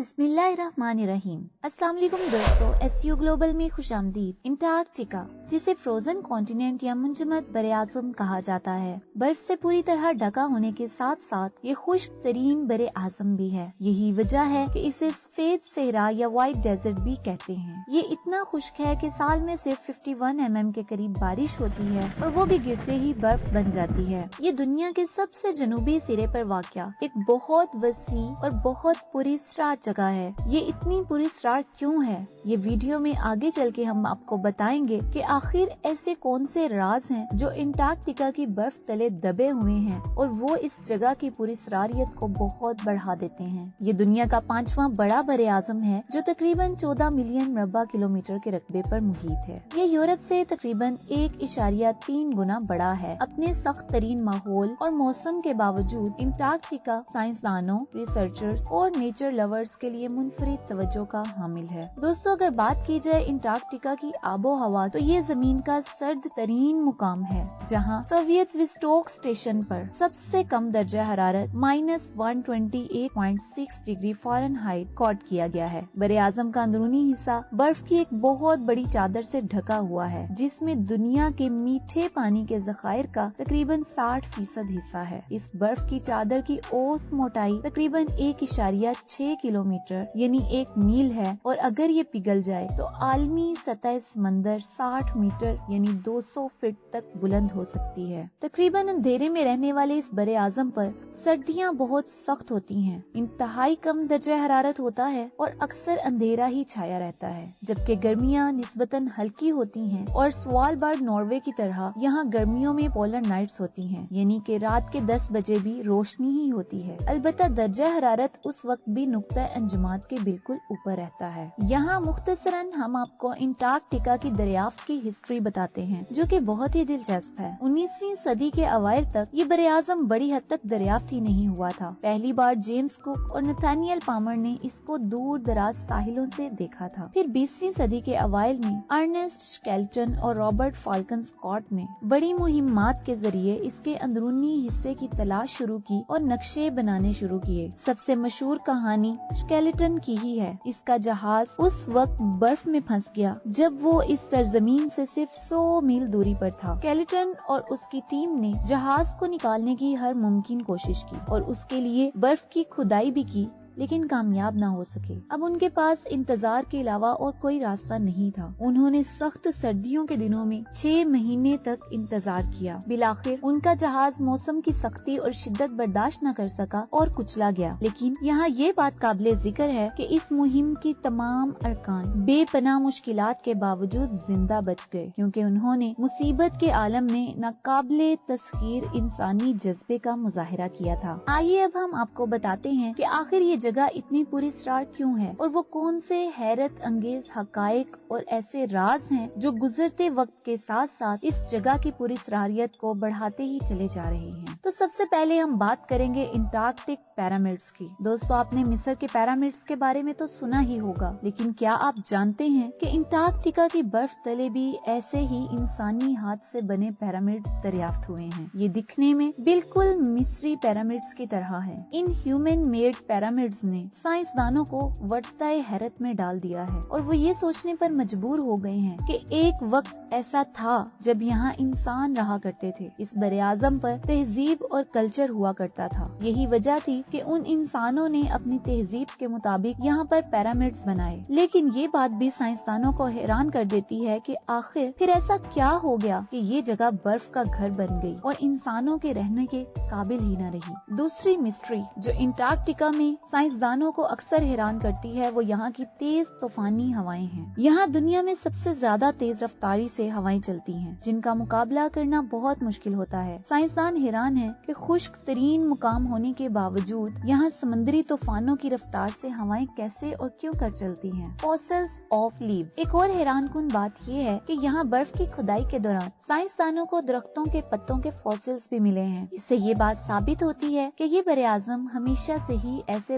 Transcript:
بسم اللہ الرحمن الرحیم۔ السلام علیکم دوستو، SEO گلوبل میں خوش آمدید۔ انٹارکٹیکا، جسے فروزن کانٹیننٹ یا منجمد براعظم کہا جاتا ہے، برف سے پوری طرح ڈھکا ہونے کے ساتھ ساتھ یہ خشک ترین براعظم بھی ہے۔ یہی وجہ ہے کہ اسے سفید صحرا یا وائٹ ڈیزرٹ بھی کہتے ہیں۔ یہ اتنا خشک ہے کہ سال میں صرف 51 mm کے قریب بارش ہوتی ہے اور وہ بھی گرتے ہی برف بن جاتی ہے۔ یہ دنیا کے سب سے جنوبی سرے پر واقع ایک بہت وسیع اور بہت پوری اسرار جگہ ہے۔ یہ اتنی پوری اسرار کیوں ہے، یہ ویڈیو میں آگے چل کے ہم آپ کو بتائیں گے کہ آخر ایسے کون سے راز ہیں جو انٹارکٹیکا کی برف تلے دبے ہوئے ہیں اور وہ اس جگہ کی پوری اسراریت کو بہت بڑھا دیتے ہیں۔ یہ دنیا کا 5واں بڑا براعظم ہے جو تقریباً 14 ملین مربع کلومیٹر کے رقبے پر محیط ہے۔ یہ یورپ سے تقریباً 1.3 گنا بڑا ہے۔ اپنے سخت ترین ماحول اور موسم کے باوجود انٹارکٹیکا سائنسدانوں، ریسرچرز اور نیچر لورز کے لیے منفرد توجہ کا حامل ہے۔ دوستو، اگر بات کی جائے انٹارکٹیکا کی آب و ہوا تو یہ زمین کا سرد ترین مقام ہے، جہاں سوویت وسٹوک اسٹیشن پر سب سے کم درجہ حرارت -128.6 ڈگری فارنہائٹ ریکارڈ کیا گیا ہے۔ براعظم کا اندرونی حصہ برف کی ایک بہت بڑی چادر سے ڈھکا ہوا ہے، جس میں دنیا کے میٹھے پانی کے ذخائر کا تقریباً 60% حصہ ہے۔ اس برف کی چادر کی اوسط موٹائی تقریباً 1.6 کلومیٹر یعنی 1 میل ہے، اور اگر یہ پگھل جائے تو عالمی سطح سمندر 60 میٹر یعنی 200 فٹ تک بلند ہو سکتی ہے۔ تقریباً اندھیرے میں رہنے والے اس براعظم پر سردیاں بہت سخت ہوتی ہیں، انتہائی کم درجہ حرارت ہوتا ہے اور اکثر اندھیرا ہی چھایا رہتا ہے، جبکہ گرمیاں نسبتاً ہلکی ہوتی ہیں اور سوالبارڈ ناروے کی طرح یہاں گرمیوں میں پولر نائٹس ہوتی ہیں، یعنی کہ رات کے 10 بجے بھی روشنی ہی ہوتی ہے۔ البتہ درجہ حرارت اس وقت بھی نقطہ انجماد کے بالکل اوپر رہتا ہے۔ یہاں مختصراً ہم آپ کو انٹارکٹیکا کی دریافت کی ہسٹری بتاتے ہیں، جو کہ بہت ہی دلچسپ ہے۔ 19ویں صدی کے اوائل تک یہ براعظم بڑی حد تک دریافت ہی نہیں ہوا تھا۔ پہلی بار جیمز کک اور نتھانیل پالمر نے اس کو دور دراز ساحلوں سے دیکھا تھا۔ پھر 20ویں صدی کے اوائل میں ارنسٹ شکیلٹن اور رابرٹ فالکن اسکاٹ نے بڑی مہمات کے ذریعے اس کے اندرونی حصے کی تلاش شروع کی اور نقشے بنانے شروع کیے۔ سب سے مشہور کہانی شکیلٹن کی ہی ہے۔ اس کا جہاز اس وقت برف میں پھنس گیا جب وہ اس سرزمین سے صرف 100 میل دوری پر تھا۔ شکیلٹن اور اس کی ٹیم نے جہاز کو نکالنے کی ہر ممکن کوشش کی اور اس کے لیے برف کی کھدائی بھی کی، لیکن کامیاب نہ ہو سکے۔ اب ان کے پاس انتظار کے علاوہ اور کوئی راستہ نہیں تھا۔ انہوں نے سخت سردیوں کے دنوں میں 6 مہینے تک انتظار کیا۔ بالآخر ان کا جہاز موسم کی سختی اور شدت برداشت نہ کر سکا اور کچلا گیا، لیکن یہاں یہ بات قابل ذکر ہے کہ اس مہم کی تمام ارکان بے پناہ مشکلات کے باوجود زندہ بچ گئے، کیونکہ انہوں نے مصیبت کے عالم میں ناقابل تسخیر انسانی جذبے کا مظاہرہ کیا تھا۔ آئیے اب ہم آپ کو بتاتے ہیں کہ آخر یہ جگہ اتنی پوری اسرار کیوں ہے اور وہ کون سے حیرت انگیز حقائق اور ایسے راز ہیں جو گزرتے وقت کے ساتھ ساتھ اس جگہ کی پوری اسراریت کو بڑھاتے ہی چلے جا رہے ہیں۔ تو سب سے پہلے ہم بات کریں گے انٹارکٹک پیرامڈز کی۔ دوستو، آپ نے مصر کے پیرامڈز کے بارے میں تو سنا ہی ہوگا، لیکن کیا آپ جانتے ہیں کہ انٹارکٹیکا کی برف تلے بھی ایسے ہی انسانی ہاتھ سے بنے پیرامڈز دریافت ہوئے ہیں؟ یہ دکھنے میں بالکل مصری پیرامڈز کی طرح ہیں۔ ان ہیومن میڈ پیرامڈز نے سائنسدانوں کو ورطہ حیرت میں ڈال دیا ہے، اور وہ یہ سوچنے پر مجبور ہو گئے ہیں کہ ایک وقت ایسا تھا جب یہاں انسان رہا کرتے تھے۔ اس براعظم پر تہذیب اور کلچر ہوا کرتا تھا۔ یہی وجہ تھی کہ ان انسانوں نے اپنی تہذیب کے مطابق یہاں پر پیرامڈز بنائے۔ لیکن یہ بات بھی سائنسدانوں کو حیران کر دیتی ہے کہ آخر پھر ایسا کیا ہو گیا کہ یہ جگہ برف کا گھر بن گئی اور انسانوں کے رہنے کے قابل ہی نہ رہی۔ دوسری مسٹری جو انٹارکٹیکا میں سائنسدانوں کو اکثر حیران کرتی ہے وہ یہاں کی تیز طوفانی ہوائیں ہیں۔ یہاں دنیا میں سب سے زیادہ تیز رفتاری سے ہوائیں چلتی ہیں، جن کا مقابلہ کرنا بہت مشکل ہوتا ہے۔ سائنسدان حیران ہیں کہ خشک ترین مقام ہونے کے باوجود یہاں سمندری طوفانوں کی رفتار سے ہوائیں کیسے اور کیوں کر چلتی ہیں۔ Fossils of leaves. ایک اور حیران کن بات یہ ہے کہ یہاں برف کی کھدائی کے دوران سائنسدانوں کو درختوں کے پتوں کے فاسلز بھی ملے ہیں۔ اس سے یہ بات ثابت ہوتی ہے کہ یہ براعظم ہمیشہ سے ہی ایسے